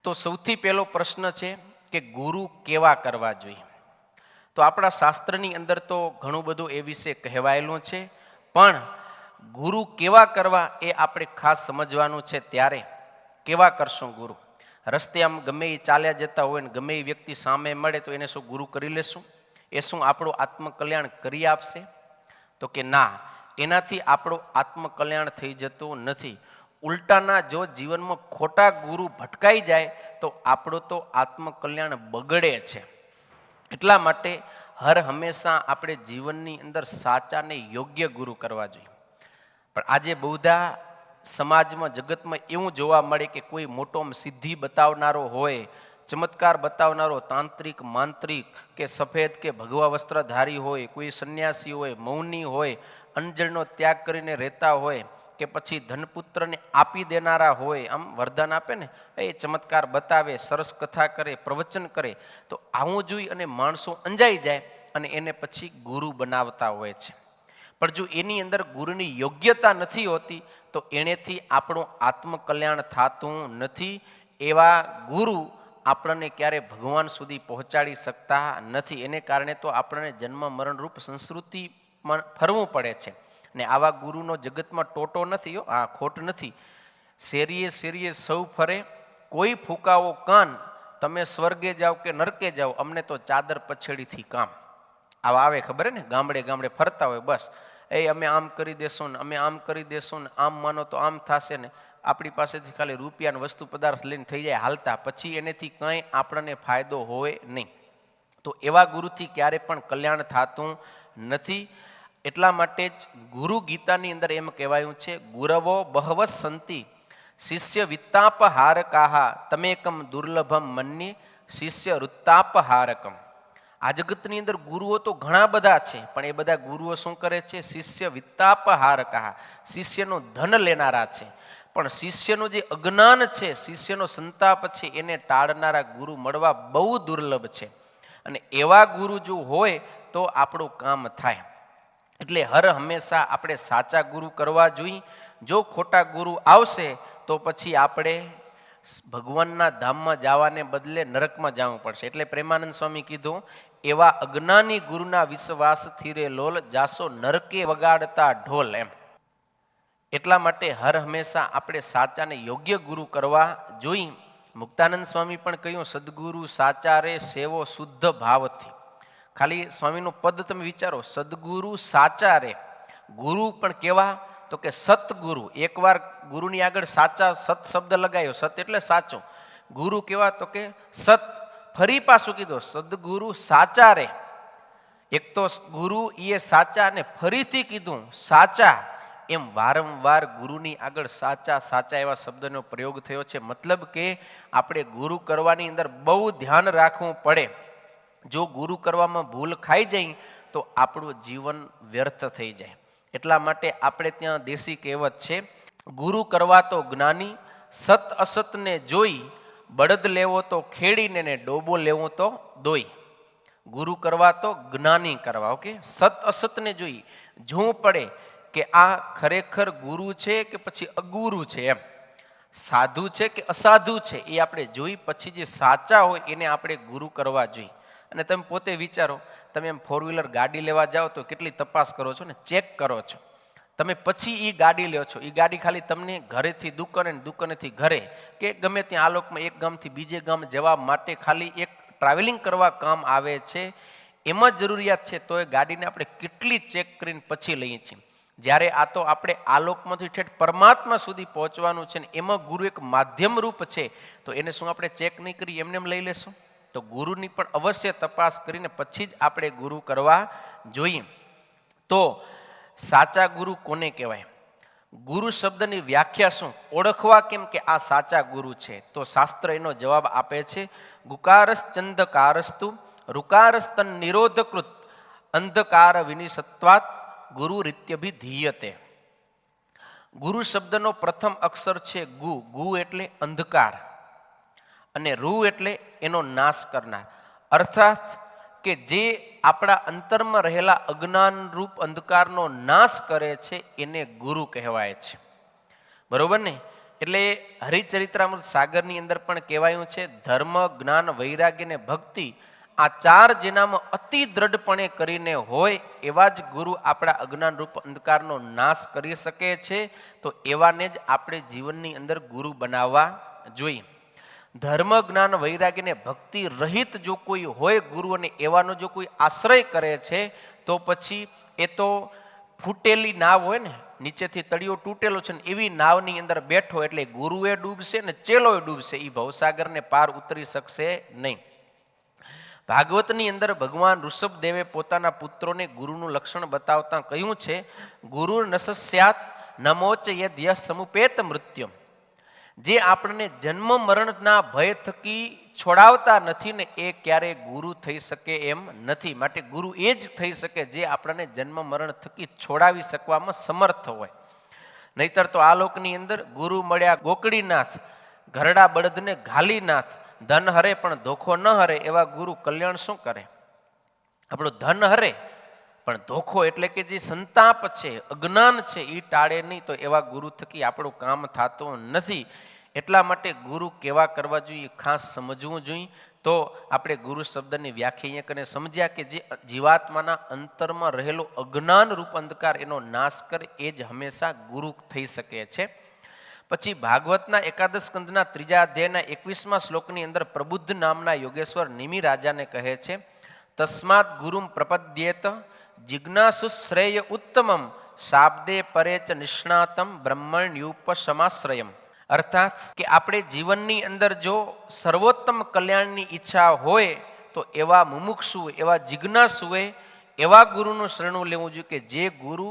તો સૌથી પહેલો પ્રશ્ન છે કે ગુરુ કેવા કરવા જોઈએ. તો આપણા શાસ્ત્રની અંદર તો ઘણું બધું એ વિશે કહેવાયેલું છે, પણ ગુરુ કેવા કરવા એ આપણે ખાસ સમજવાનું છે. ત્યારે કેવા કરશું ગુરુ? રસ્તે આમ ગમે એ ચાલ્યા જતા હોય ને ગમે એ વ્યક્તિ સામે મળે તો એને શું ગુરુ કરી લેશું? એ શું આપણું આત્મકલ્યાણ કરી આપશે? તો કે ના, એનાથી આપણું આત્મકલ્યાણ થઈ જતું નથી. ઉલટાના જો જીવનમાં ખોટા ગુરુ ભટકાઈ જાય તો આપણું તો આત્મકલ્યાણ બગડે છે. એટલા માટે હર હંમેશા આપણે જીવનની અંદર સાચાને યોગ્ય ગુરુ કરવા જોઈએ. પણ આજે બૌદ્ધા સમાજમાં જગતમાં એવું જોવા મળે કે કોઈ મોટો સિદ્ધિ બતાવનારો હોય, ચમત્કાર બતાવનારો તાંત્રિક માંત્રિક કે સફેદ કે ભગવા વસ્ત્રધારી હોય, કોઈ સંન્યાસી હોય, મૌની હોય, અંજળનો ત્યાગ કરીને રહેતા હોય, કે પછી ધનપુત્રને આપી દેનારા હોય, આમ વરદાન આપે ને એ ચમત્કાર બતાવે, સરસ કથા કરે, પ્રવચન કરે, તો આવું જોઈ અને માણસો અંજાઈ જાય અને એને પછી ગુરુ બનાવતા હોય છે. પણ જો એની અંદર ગુરુની યોગ્યતા નથી હોતી તો એનેથી આપણું આત્મકલ્યાણ થતું નથી. એવા ગુરુ આપણને ક્યારે ભગવાન સુધી પહોંચાડી શકતા નથી. એને કારણે તો આપણને જન્મ મરણરૂપ સંસ્કૃતિમાં ફરવું પડે છે. ને આવા ગુરુનો જગતમાં ટોટો નથી, આ ખોટ નથી. શેરીએ શેરીએ સૌ ફરે, કોઈ ફૂંકાવો કાન, તમે સ્વર્ગે જાઓ કે નરકે જાઓ, અમને તો ચાદર પછેડીથી કામ. આવા આવે ખબર ને, ગામડે ગામડે ફરતા હોય, બસ એ અમે આમ કરી દેશું ને અમે આમ કરી દેશું ને આમ માનો તો આમ થશે ને, આપણી પાસેથી ખાલી રૂપિયાની વસ્તુ પદાર્થ લઈને થઈ જાય હાલતા, પછી એનેથી કંઈ આપણને ફાયદો હોય નહીં. તો એવા ગુરુથી ક્યારે પણ કલ્યાણ થતું નથી. એટલા માટે જ ગુરુ ગીતાની અંદર એમ કહેવાયું છે, ગુરવો બહવ સંતિ શિષ્ય વિત્તાપ હારકાહા તમેકમ દુર્લભમ મન્યે શિષ્ય વૃત્તાપ હારકમ. આ જગતની અંદર ગુરુઓ તો ઘણા બધા છે, પણ એ બધા ગુરુઓ શું કરે છે? શિષ્ય વિત્તાપ હારકાહા, શિષ્યનું ધન લેનારા છે. પણ શિષ્યનું જે અજ્ઞાન છે, શિષ્યનો સંતાપ છે, એને ટાળનારા ગુરુ મળવા બહુ દુર્લભ છે. અને એવા ગુરુ જો હોય તો આપણું કામ થાય. એટલે હર હંમેશા આપણે સાચા ગુરુ કરવા જોઈએ. જો ખોટા ગુરુ આવશે તો પછી આપણે ભગવાનના ધામમાં જવાને બદલે નરકમાં જવું પડશે. એટલે પ્રેમાનંદ સ્વામી કીધું, એવા અજ્ઞાની ગુરુના વિશ્વાસથી રે લોલ, જાસો નરકે વગાડતા ઢોલ. એમ એટલા માટે હર હંમેશા આપણે સાચાને યોગ્ય ગુરુ કરવા જોઈએ. મુક્તાનંદ સ્વામી પણ કહ્યું, સદગુરુ સાચા રે સેવો શુદ્ધ ભાવથી. ખાલી સ્વામીનું પદ તમે વિચારો, સદગુરુ સાચા રે. ગુરુ પણ કેવા? તો કે સતગુરુ. એકવાર ગુરુની આગળ સાચા સત શબ્દ લગાવ્યો, સત એટલે સાચો. ગુરુ કેવા? તો કે સત. ફરી પાછું કીધું, સદગુરુ સાચા રે. એક તો ગુરુ એ સાચા, અને ફરીથી કીધું સાચા. એમ વારંવાર ગુરુની આગળ સાચા સાચા એવા શબ્દનો પ્રયોગ થયો છે. મતલબ કે આપણે ગુરુ કરવાની અંદર બહુ ધ્યાન રાખવું પડે. જો ગુરુ કરવામાં ભૂલ ખાઈ જાય તો આપણું જીવન વ્યર્થ થઈ જાય. એટલા માટે આપણે ત્યાં દેશી કહેવત છે, ગુરુ કરવા તો જ્ઞાની, સત અસતને જોઈ, બળદ લેવો તો ખેડીને ને ડોબો લેવો તો દોઈ. ગુરુ કરવા તો જ્ઞાની કરવા. ઓકે, સત અસતને જોઈ, જોવું પડે કે આ ખરેખર ગુરુ છે કે પછી અગુરુ છે, એમ સાધુ છે કે અસાધુ છે, એ આપણે જોઈ પછી જે સાચા હોય એને આપણે ગુરુ કરવા જોઈએ. અને તમે પોતે વિચારો, તમે એમ ફોર વ્હીલર ગાડી લેવા જાઓ તો કેટલી તપાસ કરો છો ને, ચેક કરો છો. તમે પછી એ ગાડી લ્યો છો, એ ગાડી ખાલી તમને ઘરેથી દુકાને, દુકાનેથી ઘરે કે ગમે ત્યાં આલોકમાં એક ગામથી બીજે ગામ જવા માટે ખાલી એક ટ્રાવેલિંગ કરવા કામ આવે છે. એમાં જરૂરિયાત છે તો એ ગાડીને આપણે કેટલી ચેક કરીને પછી લઈએ છીએ. જ્યારે આ તો આપણે આલોકમાંથી ઠેઠ પરમાત્મા સુધી પહોંચવાનું છે ને, એમાં ગુરુ એક માધ્યમ રૂપ છે, તો એને શું આપણે ચેક નહીં કરી એમને એમ લઈ લેશું? તો ગુરુની પણ અવશ્ય તપાસ કરીને પછી જ આપણે ગુરુ કરવા જોઈએ. તો સાચા ગુરુ કોને કહેવાય? ગુરુ શબ્દની વ્યાખ્યા શું? ઓળખવા કેમ કે આ સાચા ગુરુ છે? તો શાસ્ત્ર એનો જવાબ આપે છે, ગુકારસ ચંદકારસ્તુ રુકારસ્તન નિરોધકૃત અંધકાર વિનિસત્વાત ગુરુ રીત્યભિધીયતે. ગુરુ શબ્દનો પ્રથમ અક્ષર છે ગુ. ગુ એટલે અંધકાર, અને રૂ એટલે એનો નાશ કરનાર. અર્થાત કે જે આપણા અંતરમાં રહેલા અજ્ઞાન રૂપ અંધકારનો નાશ કરે છે એને ગુરુ કહેવાય છે. બરોબર ને? એટલે હરિચરિત્રામૃત સાગરની અંદર પણ કહેવાયું છે, ધર્મ, જ્ઞાન, વૈરાગ્ય ને ભક્તિ, આ ચાર જેનામાં અતિ દ્રઢપણે કરીને હોય એવા જ ગુરુ આપણા અજ્ઞાન રૂપ અંધકારનો નાશ કરી શકે છે. તો એવાને જ આપણે જીવનની અંદર ગુરુ બનાવવા જોઈએ. ધર્મ, જ્ઞાન, વૈરાગ્ય ને ભક્તિ રહિત જો કોઈ હોય ગુરુ, અને એવાનો જો કોઈ આશ્રય કરે છે, તો પછી એ તો ફૂટેલી નાવ હોય ને, નીચેથી તળિયો તૂટેલો છે ને એવી નાવની અંદર બેઠો, એટલે ગુરુએ ડૂબશે ને ચેલોય ડૂબશે, એ ભવસાગરને પાર ઉતરી શકશે નહીં. ભાગવતની અંદર ભગવાન ઋષભદેવે પોતાના પુત્રોને ગુરુનું લક્ષણ બતાવતા કહ્યું છે, ગુરુ નસસ્યાત નમોચ યદ્ય સમુપેત મૃત્યુમ. જે આપણને જન્મ મરણના ભય થકી છોડાવતા નથી ને એ ક્યારે ગુરુ થઈ શકે એમ નથી. માટે ગુરુ એ જ થઈ શકે જે આપણને જન્મ મરણ થકી છોડાવી શકવામાં સમર્થ હોય. નહીતર તો આ લોકની અંદર ગુરુ મળ્યા ગોકળીનાથ, ઘરડા બળદને ઘાલીનાથ, ધન હરે પણ ધોખો ન હરે, એવા ગુરુ કલ્યાણ શું કરે? આપણું ધન હરે પણ ધોખો એટલે કે જે સંતાપ છે, અજ્ઞાન છે, એ ટાળે નહીં. તો એવા ગુરુ થકી આપણું કામ થતું નથી. એટલા માટે ગુરુ કેવા કરવા જોઈએ ખાસ સમજવું જોઈએ. તો આપણે ગુરુ શબ્દની વ્યાખ્યા અહીંયા કરીને સમજ્યા કે જે જીવાત્માના અંતરમાં રહેલો અજ્ઞાન રૂપ અંધકાર એનો નાશ કરે એ જ હંમેશા ગુરુ થઈ શકે છે. પછી ભાગવતના એકાદશ સ્કંદના 3 અધ્યાયના 21મા શ્લોકની અંદર પ્રબુદ્ધ નામના યોગેશ્વર નિમિ રાજાને કહે છે, તસ્માત ગુરુમ પ્રપદ્યેત જિજ્ઞાસુ શ્રેય ઉત્તમમ શાબ્દે પરે ચ નિષ્ણાતમ બ્રહ્મણ્યુપશમાશ્રયમ. અર્થાત કે આપણે જીવનની અંદર જો સર્વોત્તમ કલ્યાણની ઈચ્છા હોય તો એવા મુમુક્ષુ, એવા જિજ્ઞાસુએ એવા ગુરુનું શરણું લેવું જોઈએ કે જે ગુરુ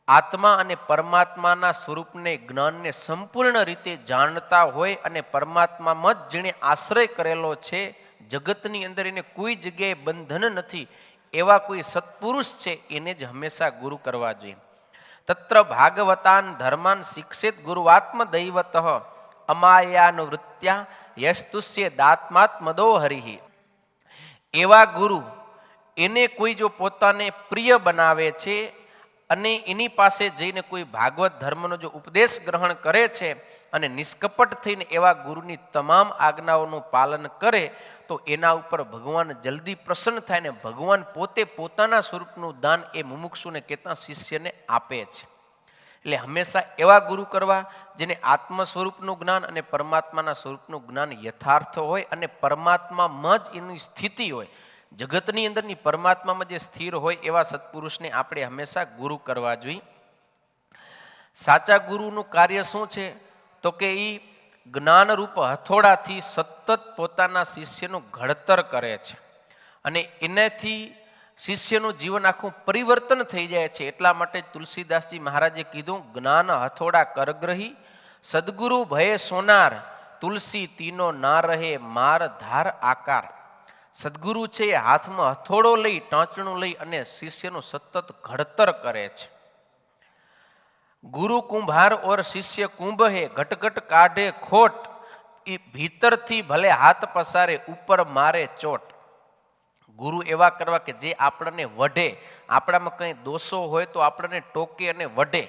આત્મા અને પરમાત્માના સ્વરૂપને, જ્ઞાનને સંપૂર્ણ રીતે જાણતા હોય અને પરમાત્મામાં જ જેણે આશ્રય કરેલો છે, જગતની અંદર એને કોઈ જગ્યાએ બંધન નથી, એવા કોઈ સત્પુરુષ છે, એને જ હંમેશા ગુરુ કરવા જોઈએ. તત્ર ભાગવતાન ધર્માન શિક્ષિત ગુરુવાત્મ દૈવત અમાયાનુવૃત્યા યસ્તુષ્ય દાત્માત્મદો હરિ. એવા ગુરુ એને કોઈ જો પોતાને પ્રિય બનાવે છે અને એની પાસે જઈને કોઈ ભાગવત ધર્મનો જો ઉપદેશ ગ્રહણ કરે છે અને નિષ્કપટ થઈને એવા ગુરુની તમામ આજ્ઞાઓનું પાલન કરે, તો એના ઉપર ભગવાન જલ્દી પ્રસન્ન થાય ને ભગવાન પોતે પોતાના સ્વરૂપનું દાન એ મુમુક્ષુને કહેતા શિષ્યને આપે છે. એટલે હંમેશા એવા ગુરુ કરવા જેને આત્મ સ્વરૂપનું જ્ઞાન અને પરમાત્માના સ્વરૂપનું જ્ઞાન યથાર્થ હોય અને પરમાત્મામાં જ એની સ્થિતિ હોય, જગતની અંદરની પરમાત્મામાં જે સ્થિર હોય એવા સત્પુરુષને આપણે હંમેશા ગુરુ કરવા જોઈએ. સાચા ગુરુનું કાર્ય શું છે? તો કે એ જ્ઞાનરૂપ હથોડાથી સતત પોતાના શિષ્યનું ઘડતર કરે છે અને એનાથી શિષ્યનું જીવન આખું પરિવર્તન થઈ જાય છે. એટલા માટે તુલસીદાસજી મહારાજે કીધું, જ્ઞાન હથોડા કરગ્રહી સદગુરુ ભય સોનાર, તુલસી તીનો ના રહે માર ધાર આકાર. સદગુરુ છે એ હાથમાં હથોડો લઈ, ટાંચણું લઈ અને શિષ્યનું સતત ઘડતર કરે છે. ગુરુ કુંભાર ઓર શિષ્ય કુંભ હે, ઘટઘટ કાઢે ખોટ, એ ભીતરથી ભલે હાથ પસારે ઉપર મારે ચોટ. ગુરુ એવા કરવા કે જે આપણને વઢે, આપણામાં કંઈ દોષો હોય તો આપણને ટોકે અને વઢે.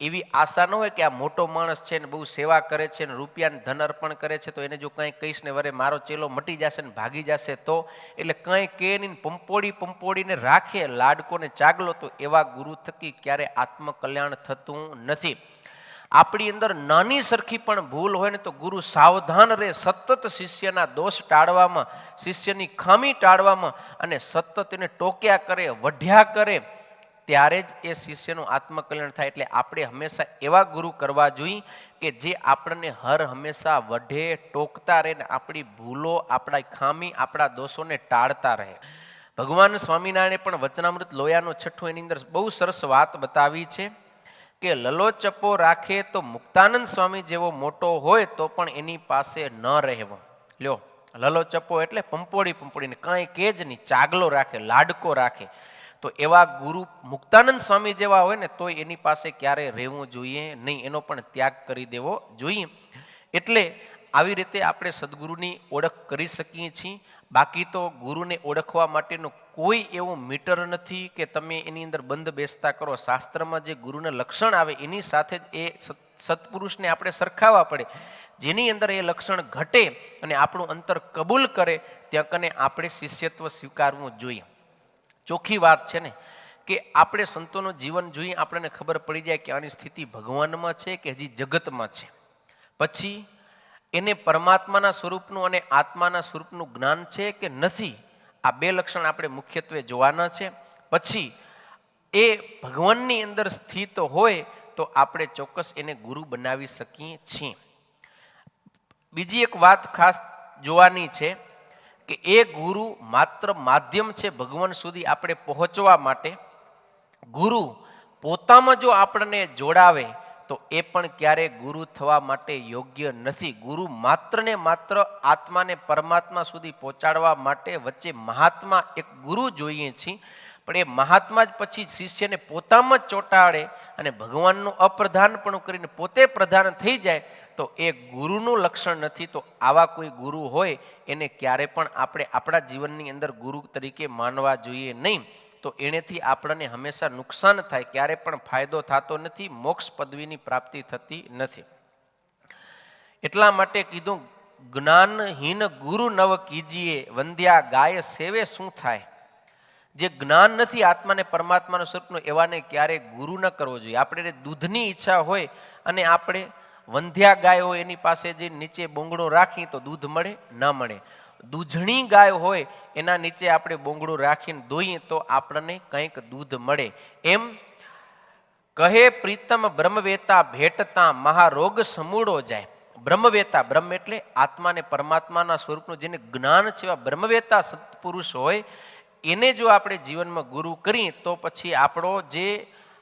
એવી આશા ન હોય કે આ મોટો માણસ છે ને બહુ સેવા કરે છે ને રૂપિયાને ધન અર્પણ કરે છે, તો એને જો કંઈ કહીશ ને વરે મારો ચેલો મટી જશે ને ભાગી જશે તો, એટલે કંઈ કે નહીં, પંપોડીને રાખે, લાડકોને ચાગલો. તો એવા ગુરુ થકી ક્યારે આત્મકલ્યાણ થતું નથી. આપણી અંદર નાની સરખી પણ ભૂલ હોય ને તો ગુરુ સાવધાન રહે, સતત શિષ્યના દોષ ટાળવામાં, શિષ્યની ખામી ટાળવામાં અને સતત એને ટોક્યા કરે, વઢ્યા કરે, ત્યારે જ એ શિષ્યનું આત્મકલ્યાણ થાય. એટલે આપણે હંમેશા એવા ગુરુ કરવા જોઈએ કે જે આપણને હર હંમેશા વઢે, ટોકતા રહે ને આપણી ભૂલો, આપણા ખામી, આપણા દોષોને ટાળતા રહે. ભગવાન સ્વામિનારાયણે પણ વચનામૃત લોયાનો 6 એની અંદર બહુ સરસ વાત બતાવી છે કે લલોચપો રાખે તો મુક્તાનંદ સ્વામી જેવો મોટો હોય તો પણ એની પાસે ન રહેવો. લ્યો, લલોચપો એટલે પંપોડીને કાંઈ કે જ નહીં, ચાગલો રાખે, લાડકો રાખે. તો એવા ગુરુ મુક્તાનંદ સ્વામી જેવા હોય ને તોય એની પાસે ક્યારે રહેવું જોઈએ નહીં, એનો પણ ત્યાગ કરી દેવો જોઈએ. એટલે આવી રીતે આપણે સદગુરુની ઓળખ કરી શકીએ છીએ. બાકી તો ગુરુને ઓળખવા માટેનું કોઈ એવું મીટર નથી કે તમે એની અંદર બંધ બેસતા કરો. શાસ્ત્રમાં જે ગુરુના લક્ષણ આવે એની સાથે જ એ સત્પુરુષને આપણે સરખાવવા પડે. જેની અંદર એ લક્ષણ ઘટે અને આપણું અંતર કબૂલ કરે ત્યાં કને આપણે શિષ્યત્વ સ્વીકારવું જોઈએ. ચોખ્ખી વાત છે ને કે આપણે સંતોનું જીવન જોઈએ આપણને ખબર પડી જાય કે આની સ્થિતિ ભગવાનમાં છે કે હજી જગતમાં છે. પછી એને પરમાત્માના સ્વરૂપનું અને આત્માના સ્વરૂપનું જ્ઞાન છે કે નથી, આ બે લક્ષણ આપણે મુખ્યત્વે જોવાના છે. પછી એ ભગવાનની અંદર સ્થિત હોય તો આપણે ચોક્કસ એને ગુરુ બનાવી શકીએ છીએ. બીજી એક વાત ખાસ જોવાની છે કે એ ગુરુ માત્ર માધ્યમ છે ભગવાન સુધી આપણે પહોંચવા માટે. ગુરુ પોતામાં જો આપણને જોડાવે તો એ પણ ક્યારે ગુરુ થવા માટે યોગ્ય નથી. ગુરુ માત્ર ને માત્ર આત્માને પરમાત્મા સુધી પહોંચાડવા માટે વચ્ચે મહાત્મા એક ગુરુ જોઈએ છીએ, પણ એ મહાત્મા જ પછી શિષ્યને પોતામાં જ ચોંટાડે અને ભગવાનનું અપ્રધાનપણું કરીને પોતે પ્રધાન થઈ જાય તો એ ગુરુનું લક્ષણ નથી. તો આવા કોઈ ગુરુ હોય એને ક્યારે પણ આપણે આપણા જીવનની અંદર ગુરુ તરીકે માનવા જોઈએ નહીં. તો એનેથી આપણને હંમેશા નુકસાન થાય, ક્યારે પણ ફાયદો થતો નથી, મોક્ષ પદવીની પ્રાપ્તિ થતી નથી. એટલા માટે કીધું જ્ઞાનહીન ગુરુ નવ કીજીએ, વંદ્યા ગાય સેવે શું થાય. જે જ્ઞાન નથી આત્માને પરમાત્માનું સ્વરૂપનું એવાને ક્યારે ગુરુ ન કરવો જોઈએ. આપણે દૂધની ઈચ્છા હોય અને આપણે વંધ્યા ગાય હોય એની પાસે જે નીચે બોંગડું રાખી તો દૂધ મળે ન મળે. દૂધણી ગાય હોય એના નીચે આપણે બોંગડું રાખીને દોઈએ તો આપણને કંઈક દૂધ મળે. એમ કહે પ્રીતમ બ્રહ્મવેતા ભેટતા મહારોગ સમૂળો જાય. બ્રહ્મવેતા, બ્રહ્મ એટલે આત્માને પરમાત્માના સ્વરૂપનું જેને જ્ઞાન છે એવા બ્રહ્મવેતા સત્પુરુષ હોય એને જો આપણે જીવનમાં ગુરુ કરીએ તો પછી આપણો જે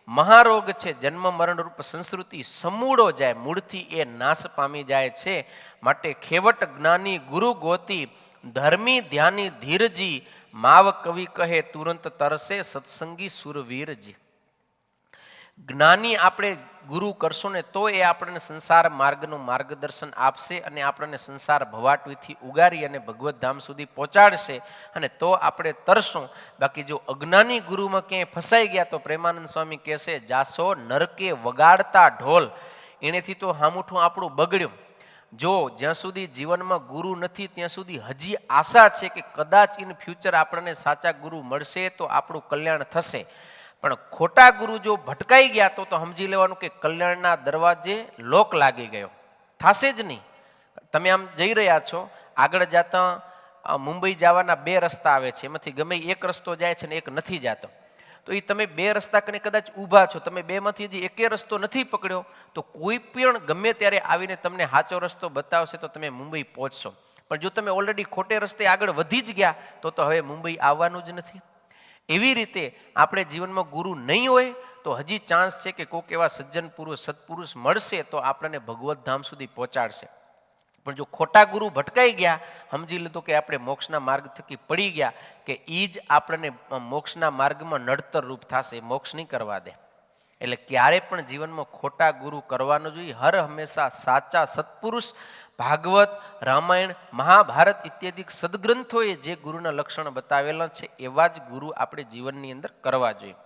મહારોગ છે જન્મ મરણ રૂપ સંસ્કૃતિ સમૂળો જાય, મૂળથી એ નાશ પામી જાય છે. માટે ખેવટ જ્ઞાની ગુરુ ગોતી, ધર્મી ધ્યાની ધીરજી, માવ કવિ કહે તુરંત તરસે સત્સંગી સુરવીરજી. જ્ઞાની આપણે ગુરુ કરશું ને તો એ આપણને સંસાર માર્ગનું માર્ગદર્શન આપશે અને આપણને સંસાર ભવાટવીથી ઉગારી અને ભગવત ધામ સુધી પહોંચાડશે અને તો આપણે તરશું. બાકી જો અજ્ઞાની ગુરુમાં ક્યાંય ફસાઈ ગયા તો પ્રેમાનંદ સ્વામી કહેશે જાસો નરકે વગાડતા ઢોલ. એનેથી તો હામુઠું આપણું બગડ્યું. જો જ્યાં સુધી જીવનમાં ગુરુ નથી ત્યાં સુધી હજી આશા છે કે કદાચ ઇન ફ્યુચર આપણને સાચા ગુરુ મળશે તો આપણું કલ્યાણ થશે. પણ ખોટા ગુરુ જો ભટકાઈ ગયા તો સમજી લેવાનું કે કલ્યાણના દરવાજે લોક લાગી ગયો, થશે જ નહીં. તમે આમ જઈ રહ્યા છો, આગળ જતા મુંબઈ જવાના બે રસ્તા આવે છે, એમાંથી ગમે એક રસ્તો જાય છે ને એક નથી જતો. તો એ તમે બે રસ્તા કરીને કદાચ ઊભા છો, તમે બેમાંથી હજી એકે રસ્તો નથી પકડ્યો તો કોઈ પણ ગમે ત્યારે આવીને તમને સાચો રસ્તો બતાવશે તો તમે મુંબઈ પહોંચશો. પણ જો તમે ઓલરેડી ખોટે રસ્તે આગળ વધી જ ગયા તો હવે મુંબઈ આવવાનું જ નથી. એવી રીતે આપણે જીવનમાં ગુરુ નહીં હોય તો હજી ચાન્સ છે કે કોઈક એવા સજ્જન પુરુષ સત્પુરુષ મળશે તો આપણને ભગવત ધામ સુધી પહોંચાડશે. પણ જો ખોટા ગુરુ ભટકાઈ ગયા, સમજી લીધું કે આપણે મોક્ષના માર્ગ થકી પડી ગયા કે એ જ આપણને મોક્ષના માર્ગમાં નડતર રૂપ થશે, મોક્ષ નહીં કરવા દે. એટલે ક્યારે પણ જીવનમાં ખોટા ગુરુ કરવાનું જોઈએ. હર હંમેશા સાચા સત્પુરુષ ભાગવત, રામાયણ, મહાભારત ઇત્યાદિ સદગ્રંથોએ જે ગુરુના લક્ષણ બતાવેલા છે એવા જ ગુરુ આપણે જીવનની અંદર કરવા જોઈએ.